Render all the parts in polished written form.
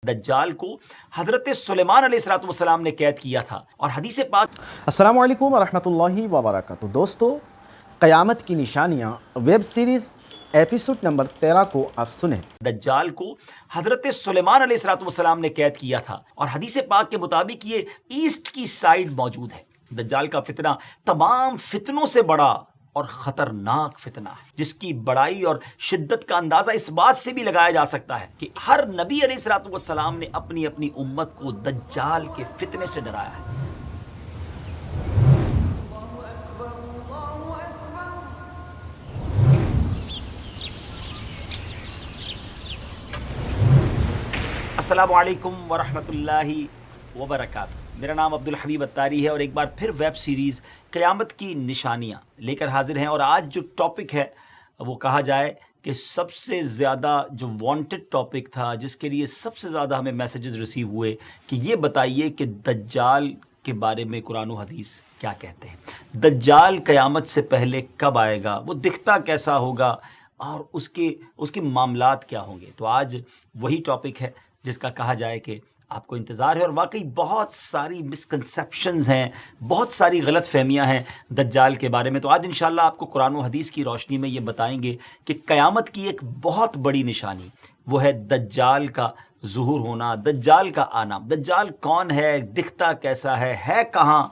دجال کو حضرت سلیمان علیہ السلام نے قید کیا تھا، اور حدیث پاک السلام علیکم ورحمۃ اللہ وبرکاتہ۔ دوستو، قیامت کی نشانیاں ویب سیریز ایپیسوڈ نمبر 13 کو آپ سنیں۔ دجال کو حضرت سلیمان علیہ السلام نے قید کیا تھا، اور حدیث پاک کے مطابق یہ ایسٹ کی سائیڈ موجود ہے۔ دجال کا فتنہ تمام فتنوں سے بڑا اور خطرناک فتنہ ہے، جس کی بڑائی اور شدت کا اندازہ اس بات سے بھی لگایا جا سکتا ہے کہ ہر نبی علیہ السلام نے اپنی امت کو دجال کے فتنے سے ڈرایا ہے۔ السلام علیکم ورحمۃ اللہ وبرکاتہ۔ میرا نام عبدالحبیب اتاری ہے، اور ایک بار پھر ویب سیریز قیامت کی نشانیاں لے کر حاضر ہیں۔ اور آج جو ٹاپک ہے وہ کہا جائے کہ سب سے زیادہ جو وانٹڈ ٹاپک تھا، جس کے لیے سب سے زیادہ ہمیں میسیجز ریسیو ہوئے کہ یہ بتائیے کہ دجال کے بارے میں قرآن و حدیث کیا کہتے ہیں، دجال قیامت سے پہلے کب آئے گا، وہ دکھتا کیسا ہوگا، اور اس کے معاملات کیا ہوں گے۔ تو آج وہی ٹاپک ہے جس کا کہا جائے کہ آپ کو انتظار ہے، اور واقعی بہت ساری مسکنسیپشنز ہیں، بہت ساری غلط فہمیاں ہیں دجال کے بارے میں۔ تو آج انشاءاللہ آپ کو قرآن و حدیث کی روشنی میں یہ بتائیں گے کہ قیامت کی ایک بہت بڑی نشانی وہ ہے دجال کا ظہور ہونا، دجال کا آنا۔ دجال کون ہے، دکھتا کیسا ہے کہاں،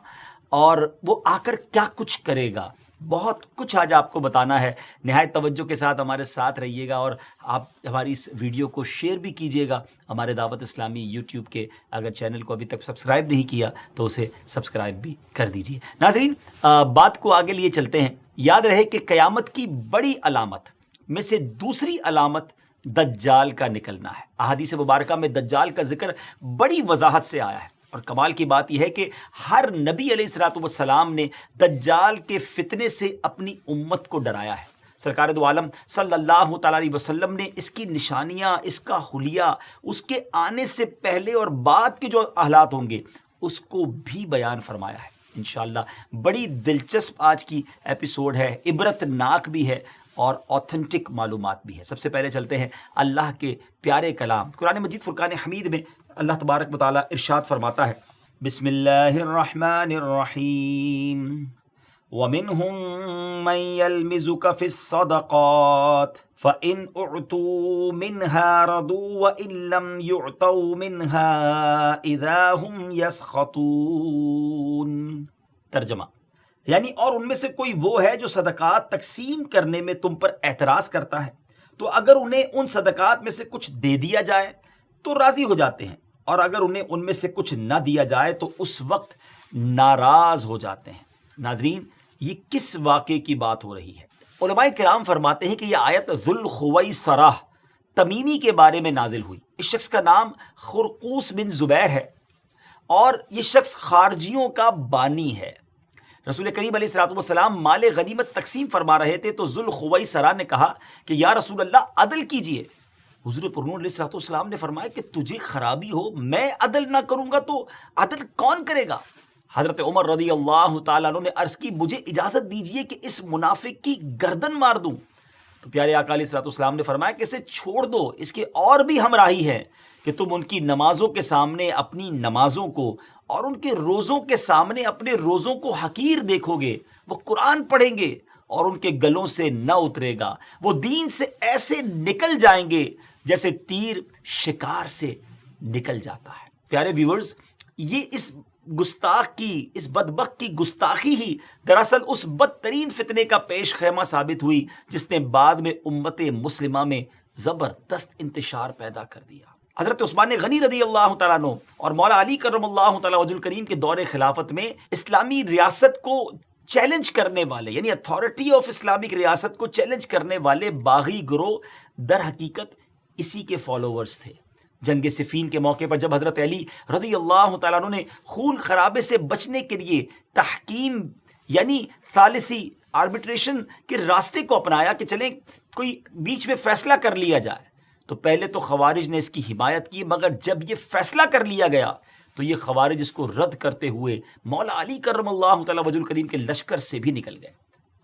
اور وہ آ کر کیا کچھ کرے گا۔ بہت کچھ آج آپ کو بتانا ہے۔ نہایت توجہ کے ساتھ ہمارے ساتھ رہیے گا، اور آپ ہماری اس ویڈیو کو شیئر بھی کیجیے گا ہمارے دعوت اسلامی یوٹیوب کے۔ اگر چینل کو ابھی تک سبسکرائب نہیں کیا تو اسے سبسکرائب بھی کر دیجیے۔ ناظرین، بات کو آگے لیے چلتے ہیں۔ یاد رہے کہ قیامت کی بڑی علامت میں سے دوسری علامت دجال کا نکلنا ہے۔ احادیث مبارکہ میں دجال کا ذکر بڑی وضاحت سے آیا ہے، اور کمال کی بات یہ ہے کہ ہر نبی علیہ السلام نے دجال کے فتنے سے اپنی امت کو ڈرایا ہے۔ سرکار دو عالم صلی اللہ تعالیٰ علیہ وسلم نے اس کی نشانیاں، اس کا حلیہ، اس کے آنے سے پہلے اور بعد کے جو حالات ہوں گے اس کو بھی بیان فرمایا ہے۔ انشاءاللہ بڑی دلچسپ آج کی ایپیسوڈ ہے، عبرت ناک بھی ہے اور اوتھنٹک معلومات بھی ہے۔ سب سے پہلے چلتے ہیں اللہ کے پیارے کلام قرآن مجید فرقان حمید میں۔ اللہ تبارک و تعالیٰ ارشاد فرماتا ہے، بسم اللہ الرحمن الرحیم، وَمِنْهُمْ مَنْ يَلْمِزُكَ فِي الصَّدَقَاتِ فَإِنْ أُعْطُوا مِنْهَا رَضُوا وَإِنْ لَمْ يُعْطَوْا مِنْهَا إِذَا هُمْ يَسْخَطُونَ۔ ترجمہ یعنی اور ان میں سے کوئی وہ ہے جو صدقات تقسیم کرنے میں تم پر اعتراض کرتا ہے، تو اگر انہیں ان صدقات میں سے کچھ دے دیا جائے تو راضی ہو جاتے ہیں، اور اگر انہیں ان میں سے کچھ نہ دیا جائے تو اس وقت ناراض ہو جاتے ہیں۔ ناظرین، یہ کس واقعے کی بات ہو رہی ہے؟ علماء کرام فرماتے ہیں کہ یہ آیت ذوالخویصرہ تمیمی کے بارے میں نازل ہوئی۔ اس شخص کا نام خرقوس بن زبیر ہے، اور یہ شخص خارجیوں کا بانی ہے۔ رسول کریم علیہ السلام مال غنیمت تقسیم فرما رہے تھے، تو ذوالخویصرہ نے کہا کہ یا رسول اللہ عدل کیجئے۔ حضور پرنور علیہ السلام نے فرمایا کہ تجھے خرابی ہو، میں عدل نہ کروں گا تو عدل کون کرے گا؟ حضرت عمر رضی اللہ تعالیٰ عنہ نے عرض کی، مجھے اجازت دیجئے کہ اس منافق کی گردن مار دوں۔ تو پیارے آقا علیہ السلام نے فرمایا کہ اسے چھوڑ دو، اس کے اور بھی ہمراہی ہے کہ تم ان کی نمازوں کے سامنے اپنی نمازوں کو، اور ان کے روزوں کے سامنے اپنے روزوں کو حقیر دیکھو گے۔ وہ قرآن پڑھیں گے اور ان کے گلوں سے نہ اترے گا، وہ دین سے ایسے نکل جائیں گے جیسے تیر شکار سے نکل جاتا ہے۔ پیارے ویورز، یہ اس گستاخ کی، اس بدبخت کی گستاخی ہی دراصل اس بدترین فتنے کا پیش خیمہ ثابت ہوئی جس نے بعد میں امت مسلمہ میں زبردست انتشار پیدا کر دیا۔ حضرت عثمان غنی رضی اللہ تعالیٰ عنہ اور مولا علی کرم اللہ تعالیٰ وجہ الکریم کے دور خلافت میں اسلامی ریاست کو چیلنج کرنے والے، یعنی اتھارٹی آف اسلامک ریاست کو چیلنج کرنے والے باغی گروہ در حقیقت اسی کے فالوورز تھے۔ جنگ صفین کے موقع پر جب حضرت علی رضی اللہ تعالیٰ عنہ نے خون خرابے سے بچنے کے لیے تحکیم یعنی ثالثی آربیٹریشن کے راستے کو اپنایا کہ چلیں کوئی بیچ میں فیصلہ کر لیا جائے، تو پہلے تو خوارج نے اس کی حمایت کی، مگر جب یہ فیصلہ کر لیا گیا تو یہ خوارج اس کو رد کرتے ہوئے مولا علی کرم اللہ تعالیٰ وجہ الکریم کے لشکر سے بھی نکل گئے۔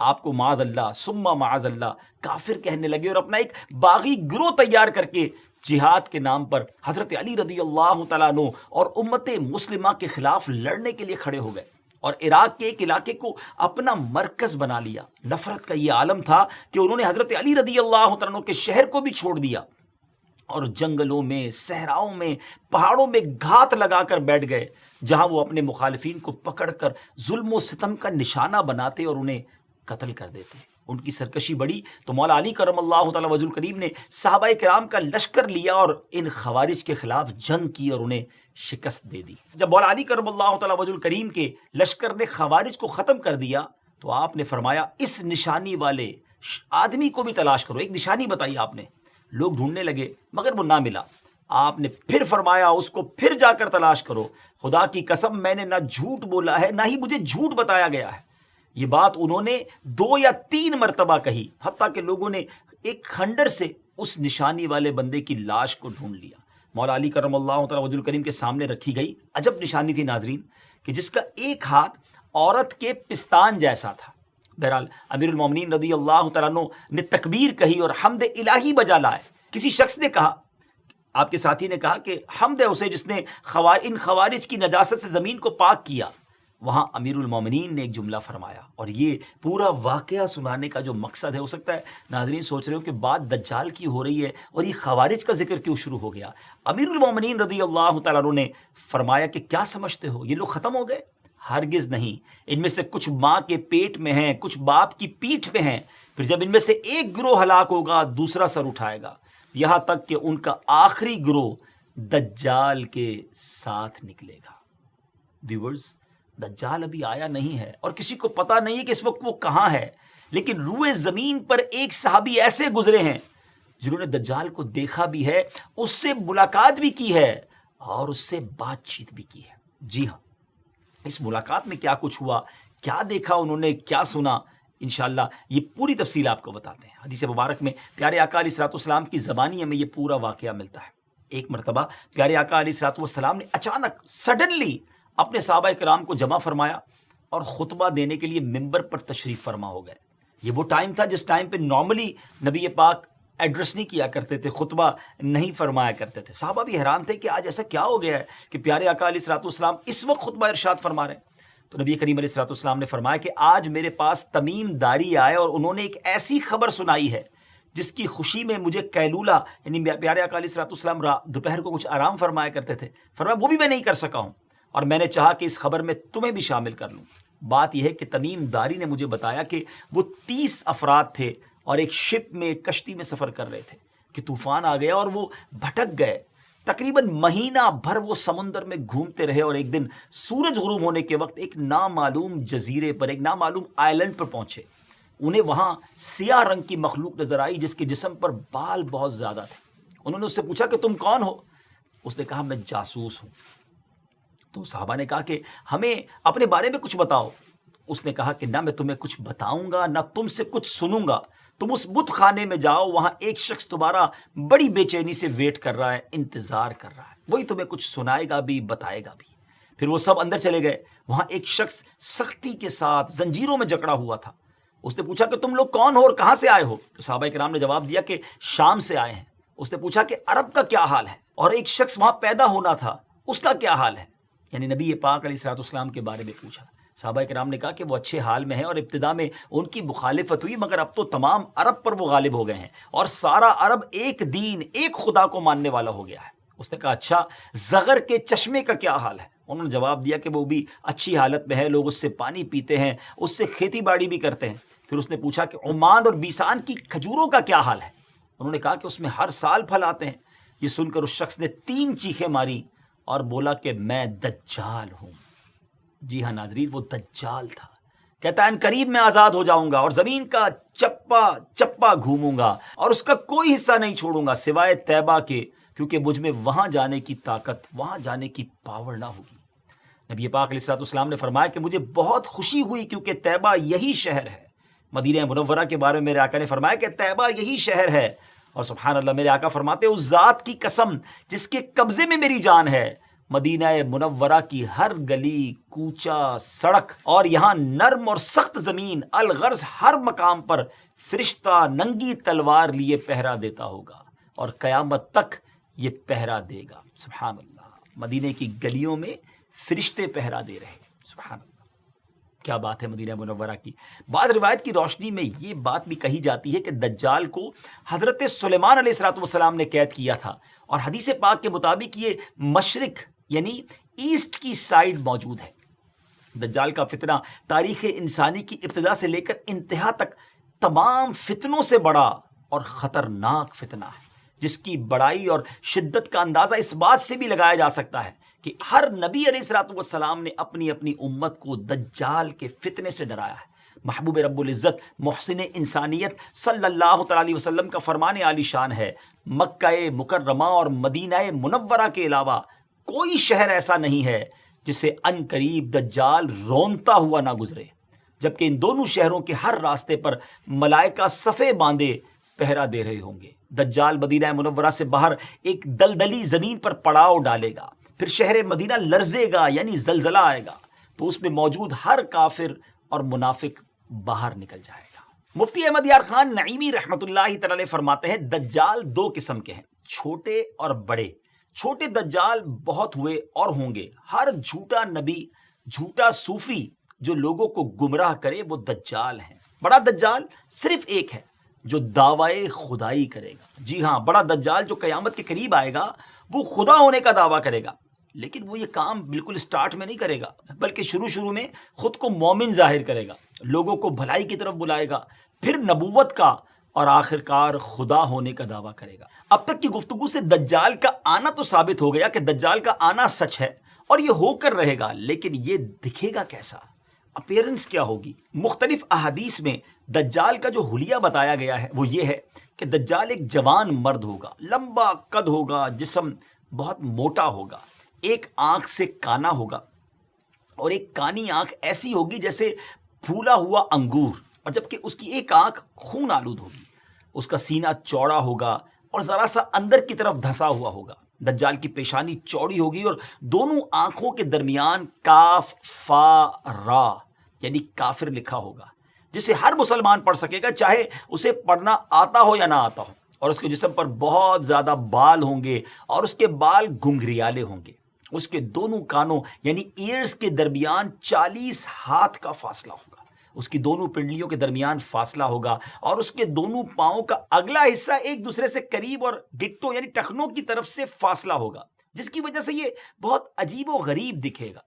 آپ کو معاذ اللہ ثم معاذ اللہ کافر کہنے لگے اور اپنا ایک باغی گروہ تیار کر کے جہاد کے نام پر حضرت علی رضی اللہ تعالیٰ عنہ اور امت مسلمہ کے خلاف لڑنے کے لیے کھڑے ہو گئے اور عراق کے ایک علاقے کو اپنا مرکز بنا لیا۔ نفرت کا یہ عالم تھا کہ انہوں نے حضرت علی رضی اللہ تعالیٰ عنہ کے شہر کو بھی چھوڑ دیا اور جنگلوں میں، صحراؤں میں، پہاڑوں میں گھات لگا کر بیٹھ گئے، جہاں وہ اپنے مخالفین کو پکڑ کر ظلم و ستم کا نشانہ بناتے اور انہیں قتل کر دیتے۔ ان کی سرکشی بڑی تو مولا علی کرم اللہ تعالیٰ وجہ الکریم نے صحابہ کرام کا لشکر لیا اور ان خوارج کے خلاف جنگ کی اور انہیں شکست دے دی۔ جب مولا علی کرم اللہ تعالیٰ وجہ الکریم کے لشکر نے خوارج کو ختم کر دیا تو آپ نے فرمایا اس نشانی والے آدمی کو بھی تلاش کرو۔ ایک نشانی بتائی آپ نے، لوگ ڈھونڈنے لگے مگر وہ نہ ملا۔ آپ نے پھر فرمایا اس کو پھر جا کر تلاش کرو، خدا کی قسم میں نے نہ جھوٹ بولا ہے نہ ہی مجھے جھوٹ بتایا گیا ہے۔ یہ بات انہوں نے 2 یا 3 مرتبہ کہی، حتیٰ کہ لوگوں نے ایک کھنڈر سے اس نشانی والے بندے کی لاش کو ڈھونڈ لیا۔ مولا علی کرم اللہ تعالیٰ وجہ الکریم کے سامنے رکھی گئی عجب نشانی تھی ناظرین، کہ جس کا ایک ہاتھ عورت کے پستان جیسا تھا۔ بہرحال امیر المومنین رضی اللہ تعالیٰ عنہ نے تکبیر کہی اور حمد الہی بجا لائے۔ کسی شخص نے کہا، آپ کے ساتھی نے کہا کہ حمد ہے اسے جس نے ان خوارج کی نجاست سے زمین کو پاک کیا۔ وہاں امیر المومنین نے ایک جملہ فرمایا، اور یہ پورا واقعہ سنانے کا جو مقصد ہے، ہو سکتا ہے ناظرین سوچ رہے ہو کہ بات دجال کی ہو رہی ہے اور یہ خوارج کا ذکر کیوں شروع ہو گیا۔ امیر المومنین رضی اللہ تعالیٰ عنہ نے فرمایا کہ کیا سمجھتے ہو یہ لوگ ختم ہو گئے؟ ہرگز نہیں، ان میں سے کچھ ماں کے پیٹ میں ہیں، کچھ باپ کی پیٹھ پہ ہیں، پھر جب ان میں سے ایک گروہ ہلاک ہوگا دوسرا سر اٹھائے گا، یہاں تک کہ ان کا آخری گروہ دجال کے ساتھ نکلے گا۔ ویورز، دجال ابھی آیا نہیں ہے اور کسی کو پتہ نہیں ہے کہ اس وقت وہ کہاں ہے، لیکن روئے زمین پر ایک صحابی ایسے گزرے ہیں جنہوں نے دجال کو دیکھا بھی ہے، اس سے ملاقات بھی کی ہے اور اس سے بات چیت بھی کی ہے۔ جی ہاں، اس ملاقات میں کیا کچھ ہوا، کیا دیکھا انہوں نے، کیا سنا، انشاءاللہ یہ پوری تفصیل آپ کو بتاتے ہیں۔ حدیث مبارک میں پیارے آقا علیہ الصلوۃ والسلام کی زبانی ہمیں یہ پورا واقعہ ملتا ہے۔ ایک مرتبہ پیارے آقا علیہ الصلوۃ والسلام نے اچانک سڈنلی اپنے صحابہ کرام کو جمع فرمایا اور خطبہ دینے کے لیے ممبر پر تشریف فرما ہو گئے۔ یہ وہ ٹائم تھا جس ٹائم پہ نارملی نبی پاک ایڈریس نہیں کیا کرتے تھے، خطبہ نہیں فرمایا کرتے تھے۔ صحابہ بھی حیران تھے کہ آج ایسا کیا ہو گیا ہے کہ پیارے آقا علیہ الصلوۃ والسلام اس وقت خطبہ ارشاد فرما رہے ہیں۔ تو نبی کریم علیہ الصلوۃ والسلام نے فرمایا کہ آج میرے پاس تمیم داری آئے اور انہوں نے ایک ایسی خبر سنائی ہے جس کی خوشی میں مجھے قیلولہ، یعنی پیارے آقا علیہ الصلوۃ والسلام دوپہر کو کچھ آرام فرمایا کرتے تھے، فرمایا وہ بھی میں نہیں کر سکا ہوں، اور میں نے چاہا کہ اس خبر میں تمہیں بھی شامل کر لوں۔ بات یہ ہے کہ تمیم داری نے مجھے بتایا کہ وہ 30 افراد تھے اور ایک شپ میں، ایک کشتی میں سفر کر رہے تھے کہ طوفان آ گیا اور وہ بھٹک گئے۔ تقریباً مہینہ بھر وہ سمندر میں گھومتے رہے اور ایک دن سورج غروب ہونے کے وقت ایک نامعلوم جزیرے پر، ایک نامعلوم آئلینڈ پر پہنچے۔ انہیں وہاں سیاہ رنگ کی مخلوق نظر آئی جس کے جسم پر بال بہت زیادہ تھے۔ انہوں نے اس سے پوچھا کہ تم کون ہو؟ اس نے کہا میں جاسوس ہوں۔ تو صحابہ نے کہا کہ ہمیں اپنے بارے میں کچھ بتاؤ۔ اس نے کہا کہ نہ میں تمہیں کچھ بتاؤں گا نہ تم سے کچھ سنوں گا، تم اس بت خانے میں جاؤ، وہاں ایک شخص تمہارا بڑی بے چینی سے ویٹ کر رہا ہے، انتظار کر رہا ہے، وہی تمہیں کچھ سنائے گا بھی بتائے گا بھی۔ پھر وہ سب اندر چلے گئے۔ وہاں ایک شخص سختی کے ساتھ زنجیروں میں جکڑا ہوا تھا۔ اس نے پوچھا کہ تم لوگ کون ہو اور کہاں سے آئے ہو؟ تو صحابہ کرام نے جواب دیا کہ شام سے آئے ہیں۔ اس نے پوچھا کہ عرب کا کیا حال ہے؟ اور ایک شخص وہاں پیدا ہونا تھا، اس کا کیا حال ہے؟ یعنی نبی پاک علیہ الصلوۃ والسلام کے بارے میں پوچھا۔ صحابہ کرام نے کہا کہ وہ اچھے حال میں ہیں اور ابتدا میں ان کی مخالفت ہوئی، مگر اب تو تمام عرب پر وہ غالب ہو گئے ہیں اور سارا عرب ایک دین، ایک خدا کو ماننے والا ہو گیا ہے۔ اس نے کہا اچھا زغر کے چشمے کا کیا حال ہے؟ انہوں نے جواب دیا کہ وہ بھی اچھی حالت میں ہے، لوگ اس سے پانی پیتے ہیں، اس سے کھیتی باڑی بھی کرتے ہیں۔ پھر اس نے پوچھا کہ عمان اور بیسان کی کھجوروں کا کیا حال ہے؟ انہوں نے کہا کہ اس میں ہر سال پھل آتے ہیں۔ یہ سن کر اس شخص نے 3 چیخیں ماری اور بولا کہ میں دجال ہوں۔ جی ہاں ناظرین، وہ دجال تھا۔ کہتا ہے ان قریب میں آزاد ہو جاؤں گا اور زمین کا چپا چپا گھوموں گا اور اس کا کوئی حصہ نہیں چھوڑوں گا سوائے طیبہ کے، کیونکہ مجھ میں وہاں جانے کی طاقت، وہاں جانے کی پاور نہ ہوگی۔ نبی پاک علیہ الصلوۃ والسلام نے فرمایا کہ مجھے بہت خوشی ہوئی کیونکہ طیبہ یہی شہر ہے۔ مدینہ منورہ کے بارے میں میرے آقا نے فرمایا کہ طیبہ یہی شہر ہے، اور سبحان اللہ میرے آقا فرماتے اس ذات کی قسم جس کے قبضے میں میری جان ہے، مدینہ منورہ کی ہر گلی کوچہ سڑک اور یہاں نرم اور سخت زمین الغرض ہر مقام پر فرشتہ ننگی تلوار لیے پہرا دیتا ہوگا اور قیامت تک یہ پہرا دے گا. سبحان اللہ. مدینے کی گلیوں میں فرشتے پہرا دے رہے ہیں. سبحان اللہ. کیا بات ہے مدینہ منورہ کی. بعض روایت کی روشنی میں یہ بات بھی کہی جاتی ہے کہ دجال کو حضرت سلیمان علیہ السلام نے قید کیا تھا اور حدیث پاک کے مطابق یہ مشرق یعنی ایسٹ کی سائیڈ موجود ہے. دجال کا فتنہ تاریخ انسانی کی ابتدا سے لے کر انتہا تک تمام فتنوں سے بڑا اور خطرناک فتنہ ہے، جس کی بڑائی اور شدت کا اندازہ اس بات سے بھی لگایا جا سکتا ہے کہ ہر نبی علیہ السلام نے اپنی اپنی امت کو دجال کے فتنے سے ڈرایا ہے. محبوب رب العزت محسن انسانیت صلی اللہ تعالی علیہ وسلم کا فرمان عالی شان ہے، مکہ مکرمہ اور مدینہ منورہ کے علاوہ کوئی شہر ایسا نہیں ہے جسے ان قریب دجال رونتا ہوا نہ گزرے، جبکہ ان دونوں شہروں کے ہر راستے پر ملائکہ صفے باندھے پہرا دے رہے ہوں گے. دجال مدینہ منورہ سے باہر ایک دلدلی زمین پر پڑاؤ ڈالے گا، پھر شہر مدینہ لرزے گا یعنی زلزلہ آئے گا تو اس میں موجود ہر کافر اور منافق باہر نکل جائے گا. مفتی احمد یار خان نعیمی رحمۃ اللہ تعالی فرماتے ہیں دجال دو قسم کے ہیں، چھوٹے اور بڑے. چھوٹے دجال بہت ہوئے اور ہوں گے. ہر جھوٹا نبی، جھوٹا صوفی جو لوگوں کو گمراہ کرے وہ دجال ہیں. بڑا دجال صرف ایک ہے جو دعوی خدائی کرے گا. جی ہاں، بڑا دجال جو قیامت کے قریب آئے گا وہ خدا ہونے کا دعویٰ کرے گا، لیکن وہ یہ کام بالکل سٹارٹ میں نہیں کرے گا، بلکہ شروع میں خود کو مومن ظاہر کرے گا، لوگوں کو بھلائی کی طرف بلائے گا، پھر نبوت کا اور آخرکار خدا ہونے کا دعویٰ کرے گا. اب تک کی گفتگو سے دجال کا آنا تو ثابت ہو گیا کہ دجال کا آنا سچ ہے اور یہ ہو کر رہے گا، لیکن یہ دکھے گا کیسا، اپیرنس کیا ہوگی. مختلف احادیث میں دجال کا جو حلیہ بتایا گیا ہے وہ یہ ہے کہ دجال ایک جوان مرد ہوگا، لمبا قد ہوگا، جسم بہت موٹا ہوگا، ایک آنکھ سے کانا ہوگا اور ایک کانی آنکھ ایسی ہوگی جیسے پھولا ہوا انگور، اور جبکہ اس کی ایک آنکھ خون آلود ہوگی. اس کا سینہ چوڑا ہوگا اور ذرا سا اندر کی طرف دھسا ہوا ہوگا. دجال کی پیشانی چوڑی ہوگی اور دونوں آنکھوں کے درمیان کاف فا را یعنی کافر لکھا ہوگا، جسے ہر مسلمان پڑھ سکے گا چاہے اسے پڑھنا آتا ہو یا نہ آتا ہو. اور اس کے جسم پر بہت زیادہ بال ہوں گے اور اس کے بال گھنگریالے ہوں گے. اس کے دونوں کانوں یعنی ایئرز کے درمیان 40 ہاتھ کا فاصلہ ہوگا. اس کی دونوں پنڈلیوں کے درمیان فاصلہ ہوگا اور اس کے دونوں پاؤں کا اگلا حصہ ایک دوسرے سے قریب اور ڈٹو یعنی ٹخنوں کی طرف سے فاصلہ ہوگا، جس کی وجہ سے یہ بہت عجیب و غریب دکھے گا.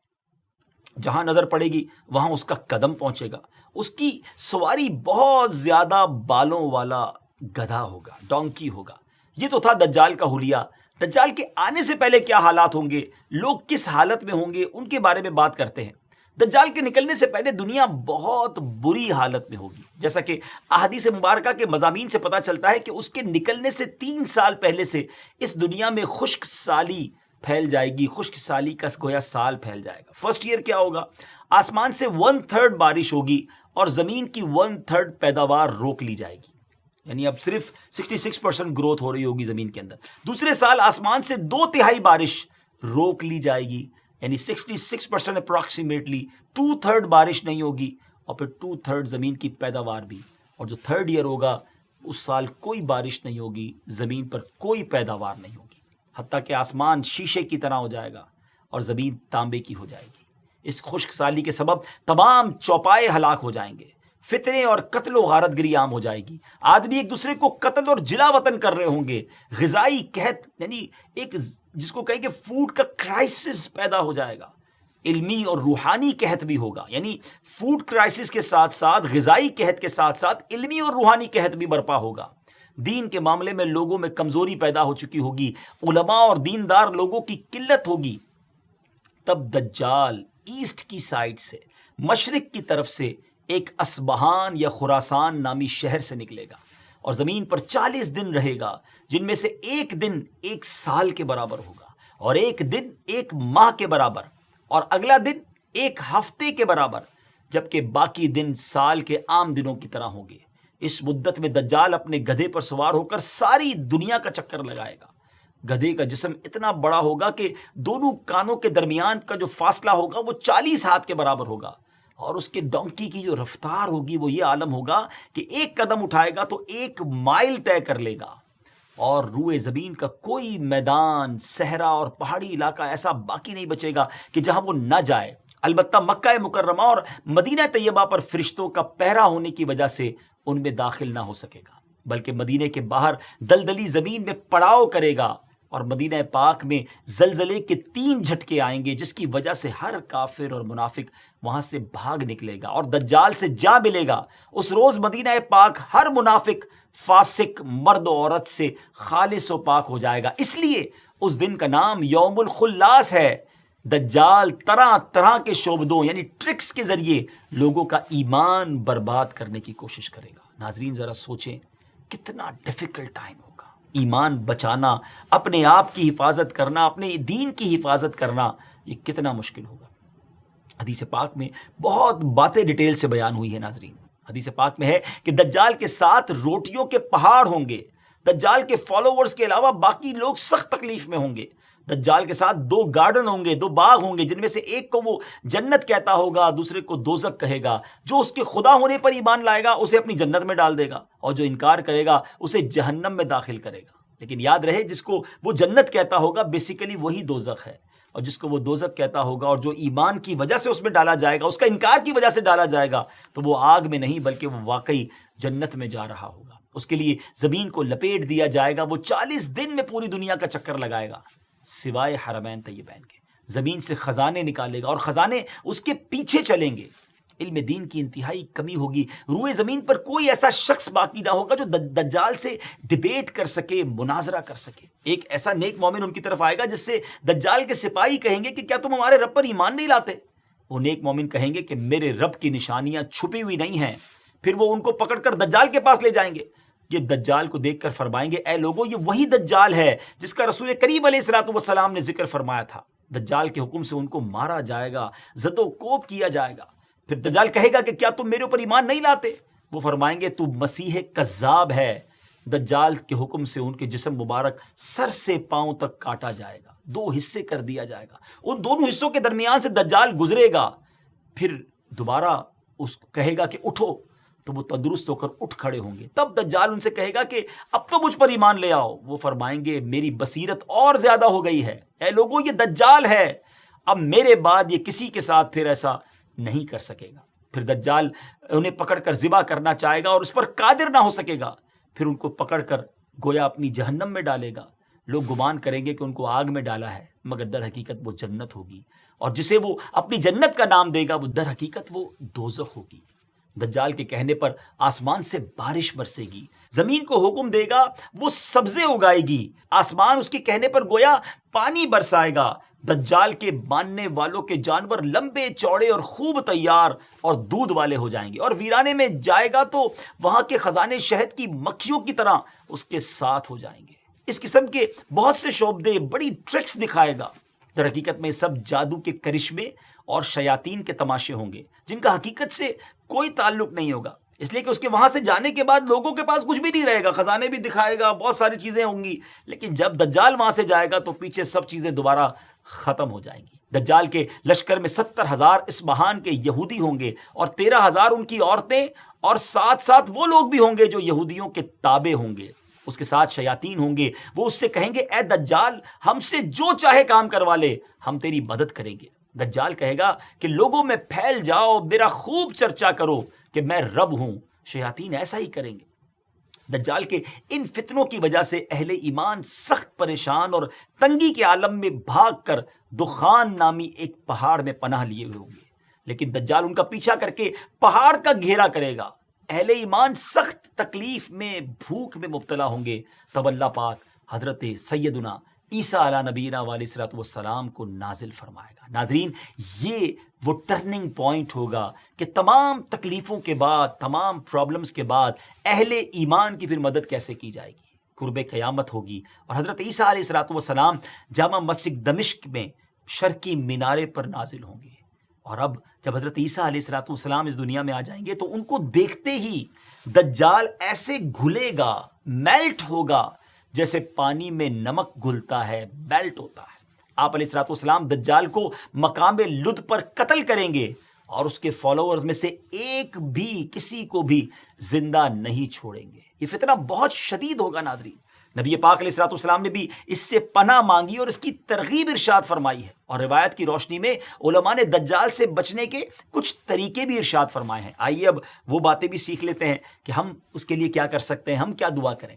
جہاں نظر پڑے گی وہاں اس کا قدم پہنچے گا. اس کی سواری بہت زیادہ بالوں والا گدھا ہوگا، ڈونکی ہوگا. یہ تو تھا دجال کا حلیہ. دجال کے آنے سے پہلے کیا حالات ہوں گے، لوگ کس حالت میں ہوں گے، ان کے بارے میں بات کرتے ہیں. دجال کے نکلنے سے پہلے دنیا بہت بری حالت میں ہوگی، جیسا کہ احادیث مبارکہ کے مضامین سے پتہ چلتا ہے کہ اس کے نکلنے سے 3 سال پہلے سے اس دنیا میں خشک سالی پھیل جائے گی. خشک سالی کا گویا سال پھیل جائے گا. فرسٹ ایئر کیا ہوگا، آسمان سے 1/3 بارش ہوگی اور زمین کی 1/3 پیداوار روک لی جائے گی، یعنی اب صرف 66% گروتھ ہو رہی ہوگی زمین کے اندر. دوسرے سال آسمان سے 2/3 بارش روک لی جائے گی، یعنی 66% اپروکسیمیٹلی 2/3 بارش نہیں ہوگی اور پھر 2/3 زمین کی پیداوار بھی. اور جو 3rd ایئر ہوگا اس سال کوئی بارش نہیں ہوگی، زمین پر کوئی پیداوار نہیں ہوگی، حتیٰ کہ آسمان شیشے کی طرح ہو جائے گا اور زمین تانبے کی ہو جائے گی. اس خشک سالی کے سبب تمام چوپائے ہلاک ہو جائیں گے، فتنے اور قتل و غارت گری عام ہو جائے گی. آدمی ایک دوسرے کو قتل اور جلا وطن کر رہے ہوں گے. غذائی قحط یعنی ایک جس کو کہیں کہ فوڈ کا کرائسس پیدا ہو جائے گا. علمی اور روحانی قحط بھی ہوگا، یعنی فوڈ کرائسس کے ساتھ ساتھ غذائی قحط کے ساتھ ساتھ علمی اور روحانی قحط بھی برپا ہوگا. دین کے معاملے میں لوگوں میں کمزوری پیدا ہو چکی ہوگی، علماء اور دیندار لوگوں کی قلت ہوگی. تب دجال ایسٹ کی سائڈ سے، مشرق کی طرف سے ایک اصبہان یا خراسان نامی شہر سے نکلے گا اور زمین پر 40 دن رہے گا، جن میں سے ایک دن 1 سال کے برابر ہوگا اور ایک دن 1 ماہ کے برابر اور اگلا دن 1 ہفتے کے برابر، جبکہ باقی دن سال کے عام دنوں کی طرح ہوں گے. اس مدت میں دجال اپنے گدھے پر سوار ہو کر ساری دنیا کا چکر لگائے گا. گدھے کا جسم اتنا بڑا ہوگا کہ دونوں کانوں کے درمیان کا جو فاصلہ ہوگا وہ 40 ہاتھ کے برابر ہوگا، اور اس کے ڈونکی کی جو رفتار ہوگی وہ یہ عالم ہوگا کہ ایک قدم اٹھائے گا تو 1 مائل طے کر لے گا، اور روئے زمین کا کوئی میدان، صحرا اور پہاڑی علاقہ ایسا باقی نہیں بچے گا کہ جہاں وہ نہ جائے۔ البتہ مکہ مکرمہ اور مدینہ طیبہ پر فرشتوں کا پہرا ہونے کی وجہ سے ان میں داخل نہ ہو سکے گا، بلکہ مدینے کے باہر دلدلی زمین میں پڑاؤ کرے گا، اور مدینہ پاک میں زلزلے کے 3 جھٹکے آئیں گے جس کی وجہ سے ہر کافر اور منافق وہاں سے بھاگ نکلے گا اور دجال سے جا ملے گا۔ اس روز مدینہ پاک ہر منافق، فاسق، مرد و عورت سے خالص و پاک ہو جائے گا۔ اس لیے اس دن کا نام یوم الخلاص ہے۔ دجال طرح طرح کے شعبدوں یعنی ٹرکس کے ذریعے لوگوں کا ایمان برباد کرنے کی کوشش کرے گا۔ ناظرین ذرا سوچیں کتنا ڈیفیکلٹ ٹائم ہوگا۔ ایمان بچانا، اپنے آپ کی حفاظت کرنا، اپنے دین کی حفاظت کرنا، یہ کتنا مشکل ہوگا۔ حدیث پاک میں بہت باتیں ڈیٹیل سے بیان ہوئی ہیں ناظرین۔ حدیث پاک میں ہے کہ دجال کے ساتھ روٹیوں کے پہاڑ ہوں گے۔ دجال کے فالوورز کے علاوہ باقی لوگ سخت تکلیف میں ہوں گے۔ دجال کے ساتھ 2 گارڈن ہوں گے، 2 باغ ہوں گے، جن میں سے ایک کو وہ جنت کہتا ہوگا، دوسرے کو دوزخ کہے گا۔ جو اس کے خدا ہونے پر ایمان لائے گا اسے اپنی جنت میں ڈال دے گا، اور جو انکار کرے گا اسے جہنم میں داخل کرے گا۔ لیکن یاد رہے، جس کو وہ جنت کہتا ہوگا بیسیکلی وہی دوزخ ہے، اور جس کو وہ دوزخ کہتا ہوگا اور جو ایمان کی وجہ سے اس میں ڈالا جائے گا، اس کا انکار کی وجہ سے ڈالا جائے گا، تو وہ آگ میں نہیں بلکہ وہ واقعی جنت میں جا رہا ہوگا۔ اس کے لیے زمین کو لپیٹ دیا جائے گا، وہ 40 دن میں پوری دنیا کا چکر لگائے گا سوائے حرمین طیبین کے۔ زمین سے خزانے نکالے گا اور خزانے اس کے پیچھے چلیں گے۔ علم دین کی انتہائی کمی ہوگی۔ روئے زمین پر کوئی ایسا شخص باقی نہ ہوگا جو دجال سے ڈیبیٹ کر سکے، مناظرہ کر سکے۔ ایک ایسا نیک مومن ان کی طرف آئے گا جس سے دجال کے سپاہی کہیں گے کہ کیا تم ہمارے رب پر ایمان نہیں لاتے؟ وہ نیک مومن کہیں گے کہ میرے رب کی نشانیاں چھپی ہوئی نہیں ہیں۔ پھر وہ ان کو پکڑ کر دجال کے پاس لے جائیں گے۔ یہ دجال کو دیکھ کر فرمائیں گے، اے لوگوں، یہ وہی دجال ہے جس کا رسول کریم علیہ الصلوۃ والسلام نے ذکر فرمایا تھا۔ دجال کے حکم سے ان کو مارا جائے گا، زد و کوب کیا جائے گا۔ پھر دجال کہے گا کہ کیا تم میرے اوپر ایمان نہیں لاتے؟ وہ فرمائیں گے تو مسیح کذاب ہے۔ دجال کے حکم سے ان کے جسم مبارک سر سے پاؤں تک کاٹا جائے گا، 2 حصے کر دیا جائے گا۔ ان دونوں حصوں کے درمیان سے دجال گزرے گا، پھر دوبارہ اس کو کہے گا کہ اٹھو، تو وہ تندرست ہو کر اٹھ کھڑے ہوں گے۔ تب دجال ان سے کہے گا کہ اب تو مجھ پر ایمان لے آؤ۔ وہ فرمائیں گے میری بصیرت اور زیادہ ہو گئی ہے، اے لوگوں یہ دجال ہے، اب میرے بعد یہ کسی کے ساتھ پھر ایسا نہیں کر سکے گا۔ پھر دجال انہیں پکڑ کر ذبح کرنا چاہے گا اور اس پر قادر نہ ہو سکے گا، پھر ان کو پکڑ کر گویا اپنی جہنم میں ڈالے گا۔ لوگ گمان کریں گے کہ ان کو آگ میں ڈالا ہے، مگر در حقیقت وہ جنت ہوگی، اور جسے وہ اپنی جنت کا نام دے گا وہ در حقیقت وہ دوزخ ہوگی۔ دجال کے کہنے پر آسمان سے بارش برسے گی، زمین کو حکم دے گا وہ سبزے اگائے گی، آسمان اس کے کہنے پر گویا پانی برسائے گا۔ دجال کے ماننے والوں کے جانور لمبے چوڑے اور خوب تیار اور دودھ والے ہو جائیں گے، اور ویرانے میں جائے گا تو وہاں کے خزانے شہد کی مکھیوں کی طرح اس کے ساتھ ہو جائیں گے۔ اس قسم کے بہت سے شعبدے، بڑی ٹرکس دکھائے گا۔ در حقیقت میں سب جادو کے کرشمے اور شیاطین کے تماشے ہوں گے جن کا حقیقت سے کوئی تعلق نہیں ہوگا، اس لیے کہ اس کے وہاں سے جانے کے بعد لوگوں کے پاس کچھ بھی نہیں رہے گا۔ خزانے بھی دکھائے گا، بہت ساری چیزیں ہوں گی، لیکن جب دجال وہاں سے جائے گا تو پیچھے سب چیزیں دوبارہ ختم ہو جائیں گی۔ دجال کے لشکر میں 70,000 اصبہان کے یہودی ہوں گے، اور 13,000 ان کی عورتیں، اور ساتھ ساتھ وہ لوگ بھی ہوں گے جو یہودیوں کے تابع ہوں گے۔ اس کے ساتھ شیاطین ہوں گے، وہ اس سے کہیں گے اے دجال ہم سے جو چاہے کام کروا لے، ہم تیری مدد کریں گے۔ دجال کہے گا کہ لوگوں میں پھیل جاؤ، میرا خوب چرچا کرو کہ میں رب ہوں۔ شیاطین ایسا ہی کریں گے۔ دجال کے ان فتنوں کی وجہ سے اہل ایمان سخت پریشان اور تنگی کے عالم میں بھاگ کر دخان نامی ایک پہاڑ میں پناہ لیے ہوئے ہوں گے، لیکن دجال ان کا پیچھا کر کے پہاڑ کا گھیرا کرے گا۔ اہل ایمان سخت تکلیف میں، بھوک میں مبتلا ہوں گے۔ تب اللہ پاک حضرت سیدنا عیسیٰ علیہ نبینا علیہ الصلوۃ والسلام کو نازل فرمائے گا۔ ناظرین یہ وہ ٹرننگ پوائنٹ ہوگا کہ تمام تکلیفوں کے بعد، تمام پرابلمز کے بعد اہل ایمان کی پھر مدد کیسے کی جائے گی۔ قرب قیامت ہوگی، اور حضرت عیسیٰ علیہ الصلوۃ والسلام جامع مسجد دمشق میں شرقی مینارے پر نازل ہوں گے۔ اور اب جب حضرت عیسیٰ علیہ الصلوۃ والسلام اس دنیا میں آ جائیں گے تو ان کو دیکھتے ہی دجال ایسے گھلے گا، میلٹ ہوگا، جیسے پانی میں نمک گھلتا ہے، بیلٹ ہوتا ہے۔ آپ علیہ الصلوۃ والسلام دجال کو مقام لد پر قتل کریں گے اور اس کے فالوورز میں سے ایک بھی کسی کو بھی زندہ نہیں چھوڑیں گے۔ یہ فتنہ بہت شدید ہوگا ناظرین۔ نبی پاک علیہ الصلوۃ والسلام نے بھی اس سے پناہ مانگی اور اس کی ترغیب ارشاد فرمائی ہے، اور روایت کی روشنی میں علماء نے دجال سے بچنے کے کچھ طریقے بھی ارشاد فرمائے ہیں۔ آئیے اب وہ باتیں بھی سیکھ لیتے ہیں کہ ہم اس کے لیے کیا کر سکتے ہیں، ہم کیا دعا کریں۔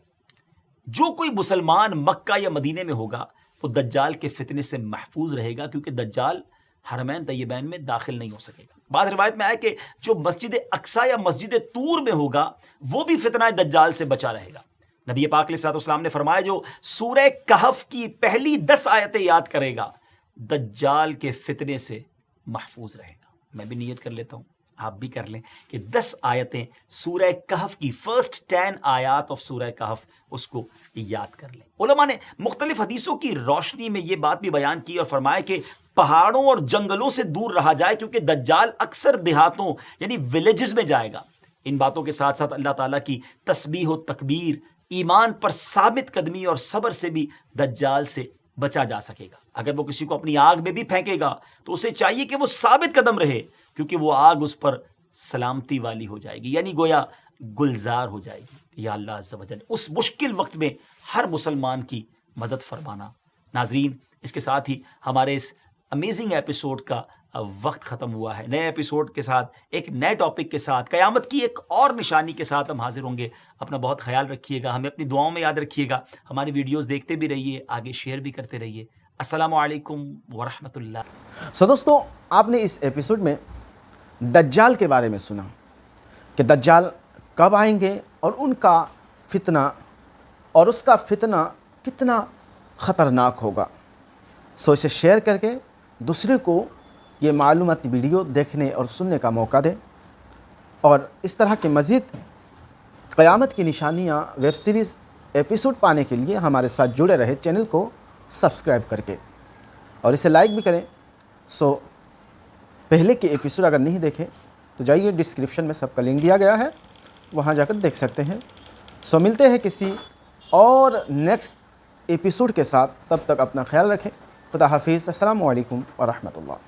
جو کوئی مسلمان مکہ یا مدینے میں ہوگا وہ دجال کے فتنے سے محفوظ رہے گا، کیونکہ دجال حرمین طیبین میں داخل نہیں ہو سکے گا۔ بعض روایت میں آیا کہ جو مسجد اقصی یا مسجد طور میں ہوگا وہ بھی فتنہ دجال سے بچا رہے گا۔ نبی پاک علیہ الصلوۃ والسلام نے فرمایا جو سورہ کہف کی پہلی 10 آیتیں یاد کرے گا دجال کے فتنے سے محفوظ رہے گا۔ میں بھی نیت کر لیتا ہوں، آپ بھی کر لیں کہ 10 آیتیں سورہ کہف کی فرسٹ 10 آیات آف سورہ کہف اس کو یاد کر لیں۔ علماء نے مختلف حدیثوں کی روشنی میں یہ بات بھی بیان کی اور فرمایا کہ پہاڑوں اور جنگلوں سے دور رہا جائے، کیونکہ دجال اکثر دیہاتوں یعنی ولیجز میں جائے گا۔ ان باتوں کے ساتھ ساتھ اللہ تعالیٰ کی تسبیح و تکبیر، ایمان پر ثابت قدمی اور صبر سے بھی دجال سے بچا جا سکے گا۔ اگر وہ کسی کو اپنی آگ میں بھی پھینکے گا تو اسے چاہیے کہ وہ ثابت قدم رہے، کیونکہ وہ آگ اس پر سلامتی والی ہو جائے گی، یعنی گویا گلزار ہو جائے گی۔ یا اللہ عز و جل اس مشکل وقت میں ہر مسلمان کی مدد فرمانا۔ ناظرین، اس کے ساتھ ہی ہمارے اس امیزنگ ایپیسوڈ کا وقت ختم ہوا ہے۔ نئے ایپیسوڈ کے ساتھ، ایک نئے ٹاپک کے ساتھ، قیامت کی ایک اور نشانی کے ساتھ ہم حاضر ہوں گے۔ اپنا بہت خیال رکھیے گا، ہمیں اپنی دعاؤں میں یاد رکھیے گا، ہماری ویڈیوز دیکھتے بھی رہیے، آگے شیئر بھی کرتے رہیے۔ السلام علیکم ورحمۃ اللہ۔ دوستو، آپ نے اس ایپیسوڈ میں دجال کے بارے میں سنا کہ دجال کب آئیں گے اور ان کا فتنہ اور اس کا فتنہ کتنا خطرناک ہوگا۔ سو اسے شیئر کر کے دوسرے کو یہ معلوماتی ویڈیو دیکھنے اور سننے کا موقع دیں، اور اس طرح کے مزید قیامت کی نشانیاں ویب سیریز ایپیسوڈ پانے کے لیے ہمارے ساتھ جڑے رہے چینل کو سبسکرائب کر کے، اور اسے لائک بھی کریں۔ سو پہلے کے ایپیسوڈ اگر نہیں دیکھیں تو جائیے، ڈسکرپشن میں سب کا لنک دیا گیا ہے، وہاں جا کر دیکھ سکتے ہیں۔ سو ملتے ہیں کسی اور نیکسٹ ایپیسوڈ کے ساتھ، تب تک اپنا خیال رکھیں۔ خدا حافظ۔ السلام علیکم ورحمۃ اللہ۔